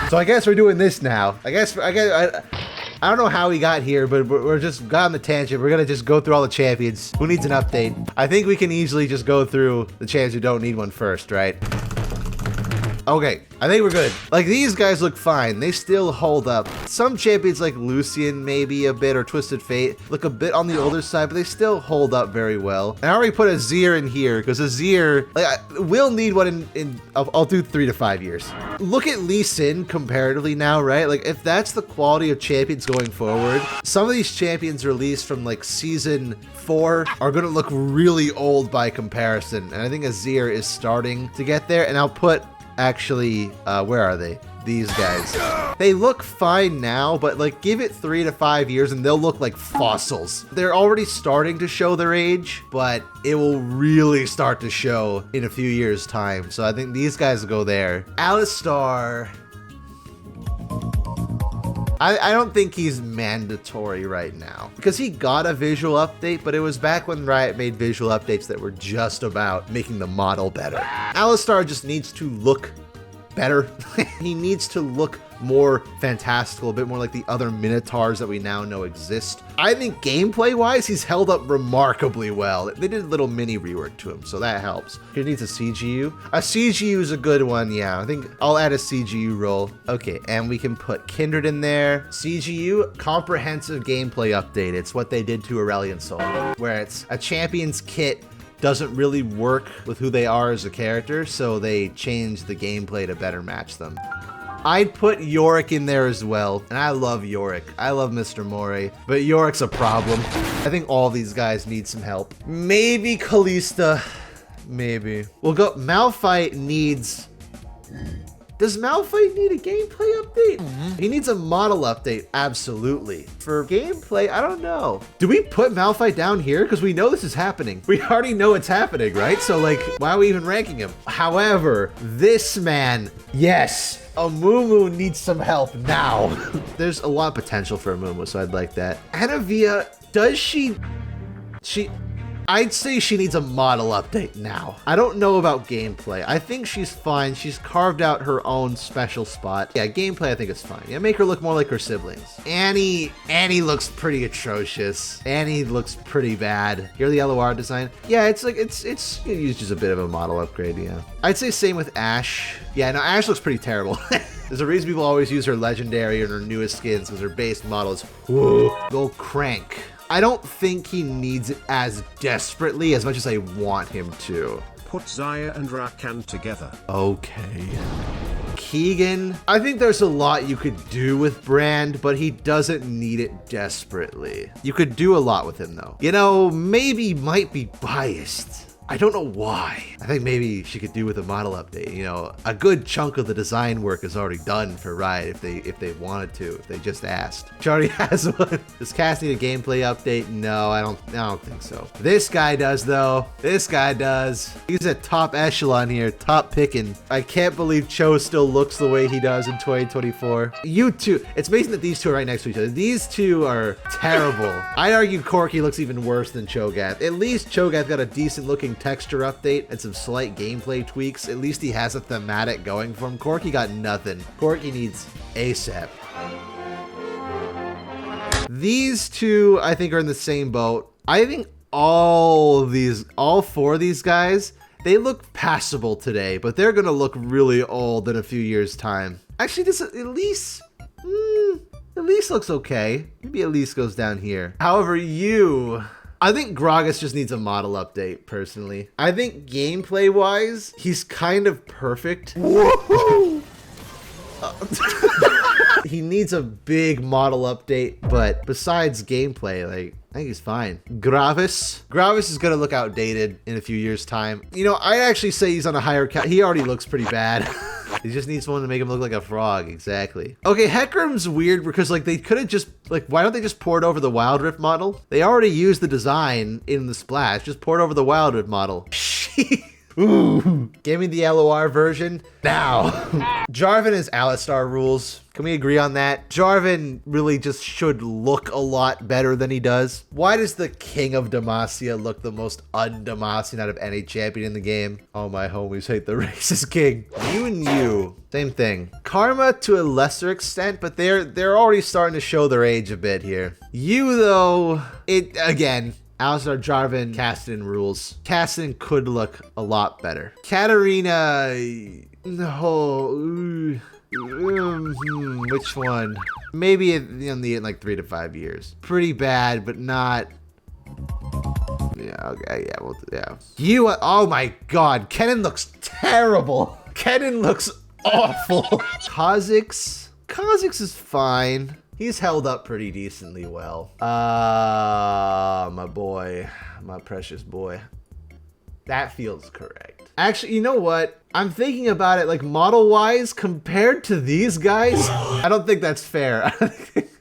So I guess we're doing this now. I don't know how we got here, but we're just got on the tangent. We're gonna just go through all the champions. Who needs an update? I think we can easily just go through the champions who don't need one first, right? Okay, I think we're good. Like, these guys look fine. They still hold up. Some champions like Lucian maybe a bit, or Twisted Fate, look a bit on the older side, but they still hold up very well. And I already put a Azir in here, because Azir, like, will need one I'll do 3 to 5 years. Look at Lee Sin comparatively now, right? Like, if that's the quality of champions going forward, some of these champions released from like season 4 are gonna look really old by comparison. And I think Azir is starting to get there, and I'll put actually, where are they? These guys. They look fine now, but like give it 3 to 5 years and they'll look like fossils. They're already starting to show their age, but it will really start to show in a few years' time. So I think these guys will go there. Alistar. I don't think he's mandatory right now because he got a visual update, but it was back when Riot made visual updates that were just about making the model better. Alistar just needs to look better. He needs to look more fantastical, a bit more like the other Minotaurs that we now know exist. I think gameplay-wise, he's held up remarkably well. They did a little mini rework to him, so that helps. He needs a CGU. A CGU is a good one, yeah. I think I'll add a CGU role. Okay, and we can put Kindred in there. CGU, comprehensive gameplay update. It's what they did to Aurelion Sol, where it's a champion's kit doesn't really work with who they are as a character, so they changed the gameplay to better match them. I'd put Yorick in there as well, and I love Yorick. I love Mr. Mori, but Yorick's a problem. I think all these guys need some help. Maybe Kalista, maybe. We'll go, Malphite needs... Does Malphite need a gameplay update? He needs a model update, absolutely. For gameplay, I don't know. Do we put Malphite down here? Because we know this is happening. We already know it's happening, right? So like, why are we even ranking him? However, this man, yes, Amumu needs some help now. There's a lot of potential for Amumu, so I'd like that. Anavia, does she... I'd say she needs a model update now. I don't know about gameplay. I think she's fine. She's carved out her own special spot. Yeah, gameplay I think is fine. Yeah, make her look more like her siblings. Annie looks pretty atrocious. Annie looks pretty bad. Hear the LOR design? Yeah, it's like, it's used just a bit of a model upgrade, yeah. I'd say same with Ashe. Yeah, no, Ashe looks pretty terrible. There's a reason people always use her legendary and her newest skins because her base model is, whoa. Go Crank. I don't think he needs it as desperately as much as I want him to. Put Xayah and Rakan together. Okay. Keegan, I think there's a lot you could do with Brand, but he doesn't need it desperately. You could do a lot with him though. You know, maybe might be biased. I don't know why. I think maybe she could do with a model update. You know, a good chunk of the design work is already done for Riot if they wanted to, if they just asked. She already has one. Does Cass need a gameplay update? No, I don't think so. This guy does though. This guy does. He's at top echelon here, top picking. I can't believe Cho still looks the way he does in 2024. You two, it's amazing that these two are right next to each other. These two are terrible. I'd argue Corki looks even worse than Cho'Gath. At least Cho'Gath got a decent looking texture update and some slight gameplay tweaks. At least he has a thematic going for him. Corki got nothing. Corki needs ASAP. These two, I think, are in the same boat. I think all 4 of these guys, they look passable today, but they're gonna look really old in a few years' time. Actually, this Elise looks okay. Maybe Elise goes down here. However, I think Gragas just needs a model update, personally. I think gameplay-wise, he's kind of perfect. Whoa! He needs a big model update, but besides gameplay, like, I think he's fine. Gravis is gonna look outdated in a few years' time. You know, I'd actually say he's on a higher count. He already looks pretty bad. He just needs someone to make him look like a frog, exactly. Okay, Hecarim's weird because like they could have just, like, why don't they just pour it over the Wild Rift model? They already used the design in the splash, just pour it over the Wild Rift model. Ooh. Give me the LOR version now. Jarvan is Alistar rules. Can we agree on that? Jarvan really just should look a lot better than he does. Why does the King of Demacia look the most un-Demacian out of any champion in the game? Oh, my homies hate the racist king. You and you, same thing. Karma to a lesser extent, but they're already starting to show their age a bit here. You though, again, Alistar, Jarvan, Kassadin rules. Kassadin could look a lot better. Katarina, no. Which one? Maybe in like 3 to 5 years. Pretty bad, but not. Yeah, okay, yeah, yeah. You, oh my god, Kennen looks terrible. Kennen looks awful. Kha'Zix is fine. He's held up pretty decently well. My boy, my precious boy. That feels correct. Actually, you know what? I'm thinking about it like model-wise compared to these guys. I don't think that's fair.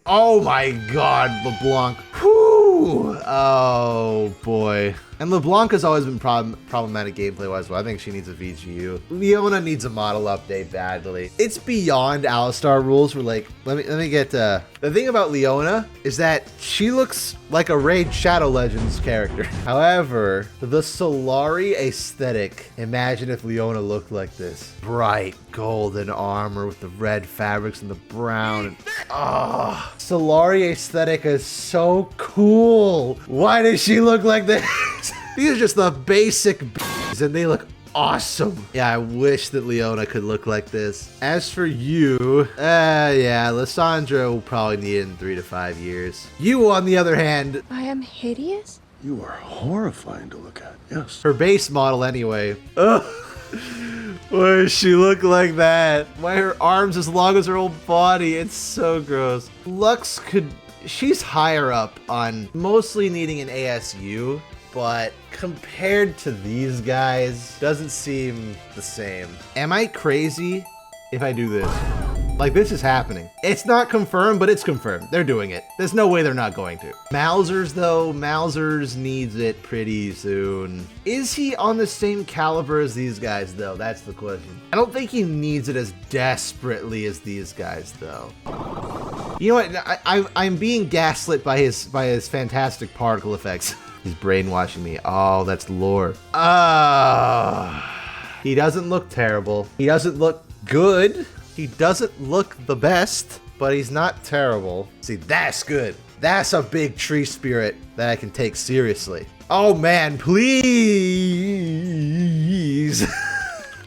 Oh my god, LeBlanc. Whew. Oh boy. And LeBlanc has always been problematic gameplay-wise, but I think she needs a VGU. Leona needs a model update badly. It's beyond Alistar rules. We're like, let me get the thing about Leona is that she looks like a Raid Shadow Legends character. However, the Solari aesthetic. Imagine if Leona looked like this. Bright golden armor with the red fabrics and the brown. And, oh, Solari aesthetic is so cool. Why does she look like this? These are just the basic and they look awesome. Yeah, I wish that Leona could look like this. As for you, yeah, Lissandra will probably need it in 3 to 5 years. You, on the other hand, I am hideous? You are horrifying to look at, yes. Her base model anyway. Ugh. Why does she look like that? Why are her arms as long as her whole body? It's so gross. Lux she's higher up on mostly needing an ASU, but compared to these guys, doesn't seem the same. Am I crazy if I do this? Like, this is happening. It's not confirmed, but it's confirmed. They're doing it. There's no way they're not going to. Malzers, though, Malzers needs it pretty soon. Is he on the same caliber as these guys, though? That's the question. I don't think he needs it as desperately as these guys, though. You know what? I'm being gaslit by his fantastic particle effects. He's brainwashing me. Oh, that's lore. He doesn't look terrible. He doesn't look good. He doesn't look the best, but he's not terrible. See, that's good. That's a big tree spirit that I can take seriously. Oh man, please.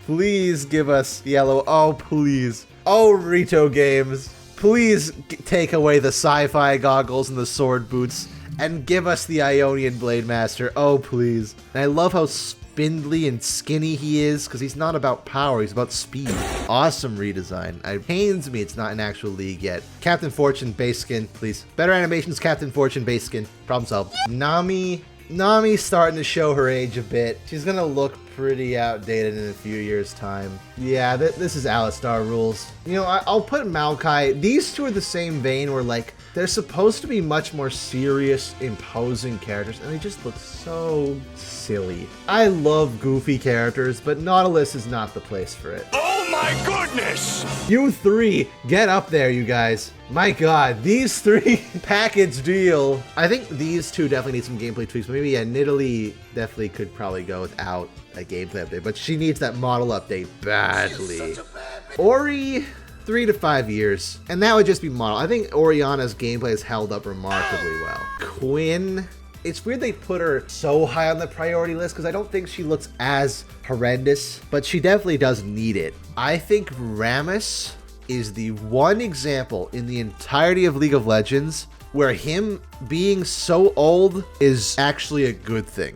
Please give us yellow. Oh, please. Oh, Rito Games. Please take away the sci-fi goggles and the sword boots and give us the Ionian Blade Master. Oh, please. And I love how spindly and skinny he is, because he's not about power, he's about speed. Awesome redesign. It pains me it's not an actual league yet. Captain Fortune base skin, please. Better animations, Captain Fortune base skin. Problem solved. Nami's starting to show her age a bit. She's gonna look pretty outdated in a few years' time. Yeah, this is Alistar rules. You know, I'll put Maokai. These two are the same vein where, like, they're supposed to be much more serious, imposing characters, and they just look so silly. I love goofy characters, but Nautilus is not the place for it. Oh my goodness! You three, get up there, you guys. My god, these three package deal. I think these two definitely need some gameplay tweaks. Maybe, yeah, Nidalee definitely could probably go without a gameplay update, but she needs that model update badly. Ori, 3 to 5 years, and that would just be model. I think Oriana's gameplay has held up remarkably well. Quinn, it's weird they put her so high on the priority list because I don't think she looks as horrendous, but she definitely does need it. I think Rammus is the one example in the entirety of League of Legends where him being so old is actually a good thing.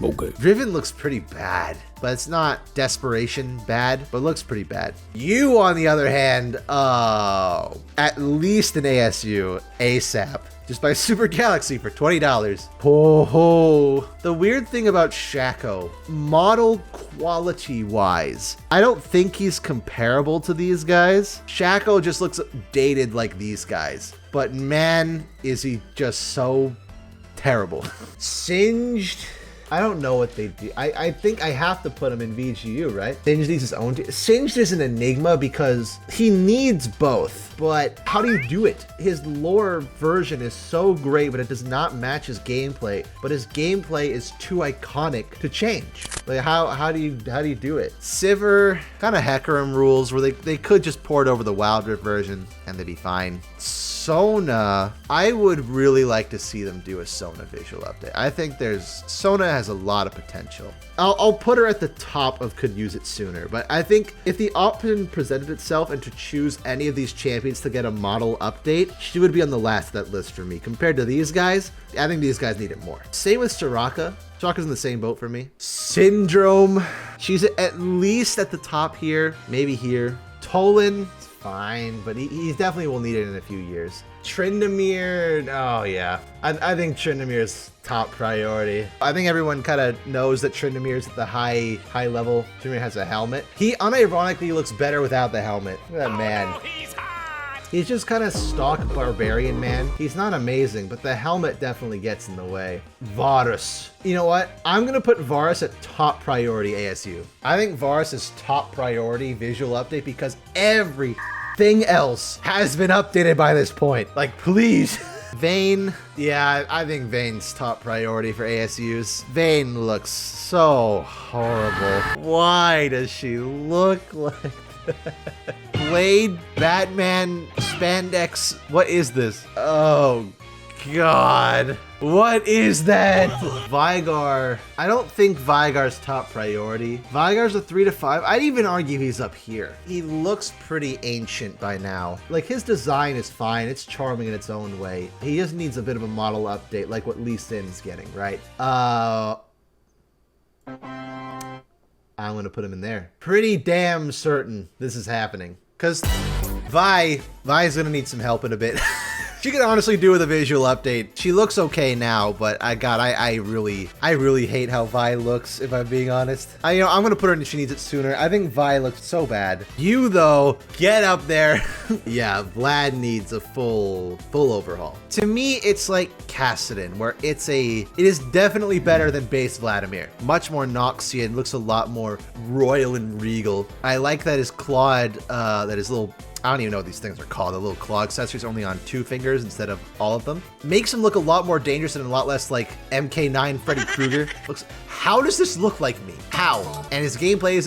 Okay. Driven looks pretty bad, but it's not desperation bad, but looks pretty bad. You, on the other hand, oh, at least an ASU ASAP. Just buy Super Galaxy for $20. Oh, the weird thing about Shaco, model quality wise, I don't think he's comparable to these guys. Shaco just looks dated like these guys, but man, is he just so terrible. Singed, I don't know what they do. I think I have to put him in VGU, right? Singed needs his own. Singed is an enigma because he needs both. But how do you do it? His lore version is so great, but it does not match his gameplay. But his gameplay is too iconic to change. Like how do you do it? Sivir kind of Hecarim rules where they could just port over the Wild Rift version and they'd be fine. Sona, I would really like to see them do a Sona visual update. I think Sona has a lot of potential. I'll put her at the top of could use it sooner, but I think if the option presented itself and to choose any of these champions to get a model update, she would be on the last of that list for me. Compared to these guys, I think these guys need it more. Same with Soraka. Soraka's in the same boat for me. Syndrome, she's at least at the top here, maybe here. Tolan, fine, but he definitely will need it in a few years. Tryndamere, oh yeah. I think Tryndamere's top priority. I think everyone kind of knows that Tryndamere's at the high level. Tryndamer has a helmet. He unironically looks better without the helmet. Look at that man. He's just kind of stock barbarian, man. He's not amazing, but the helmet definitely gets in the way. Varus. You know what? I'm gonna put Varus at top priority ASU. I think Varus is top priority visual update because everything else has been updated by this point. Like, please. Vayne, yeah, I think Vayne's top priority for ASUs. Vayne looks so horrible. Why does she look like that? Blade, Batman, spandex, what is this? Oh God, what is that? Vigar, I don't think Vigar's top priority. Vigar's a 3 to 5. I'd even argue he's up here. He looks pretty ancient by now. Like, his design is fine, it's charming in its own way. He just needs a bit of a model update like what Lee Sin's getting, right? I'm gonna put him in there. Pretty damn certain this is happening. Cause Vi's gonna need some help in a bit. She could honestly do with a visual update. She looks okay now, but I really hate how Vi looks, if I'm being honest. I'm gonna put her in she needs it sooner. I think Vi looks so bad. You though, get up there. Yeah, Vlad needs a full overhaul. To me, it's like Kassadin, where it is definitely better than base Vladimir. Much more Noxian, looks a lot more royal and regal. I like that his Claude, that his little, I don't even know what these things are called. The little claw accessories only on 2 fingers instead of all of them. Makes him look a lot more dangerous and a lot less like MK9 Freddy Krueger. Looks. How does this look like me? How? And his gameplay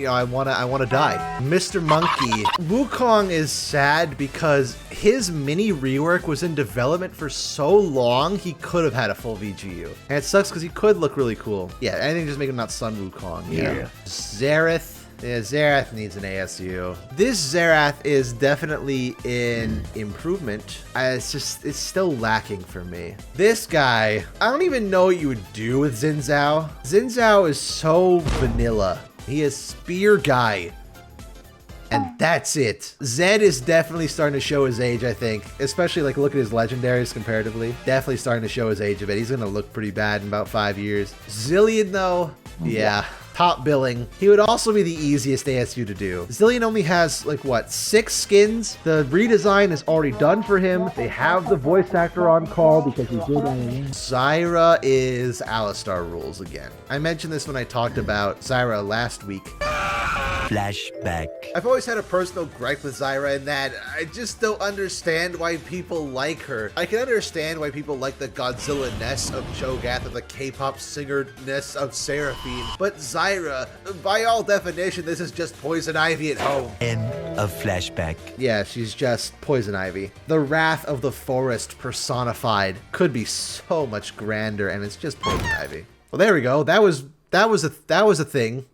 I wanna die. Mr. Monkey. Wukong is sad because his mini rework was in development for so long. He could have had a full VGU, and it sucks because he could look really cool. Yeah, I think just make him not Sun Wukong. Yeah. Xerath. Yeah, Xerath needs an ASU. This Xerath is definitely an improvement. It's still lacking for me. This guy, I don't even know what you would do with Xin Zhao. Xin Zhao is so vanilla. He is spear guy. And that's it. Zed is definitely starting to show his age, I think. Especially like look at his legendaries comparatively. Definitely starting to show his age a bit. He's gonna look pretty bad in about 5 years. Zillion though, yeah. Top billing. He would also be the easiest ASU to do. Zillion only has like what, 6 skins? The redesign is already done for him. They have the voice actor on call because he did it. Zyra is Alistar rules again. I mentioned this when I talked about Zyra last week. Flashback. I've always had a personal gripe with Zyra in that I just don't understand why people like her. I can understand why people like the Godzilla-ness of Cho'Gath or the K-pop singer-ness of Seraphine, but Zyra, by all definition, this is just Poison Ivy at home. End of flashback. Yeah, she's just Poison Ivy. The Wrath of the Forest personified could be so much grander, and it's just Poison Ivy. Well, there we go. That was a thing.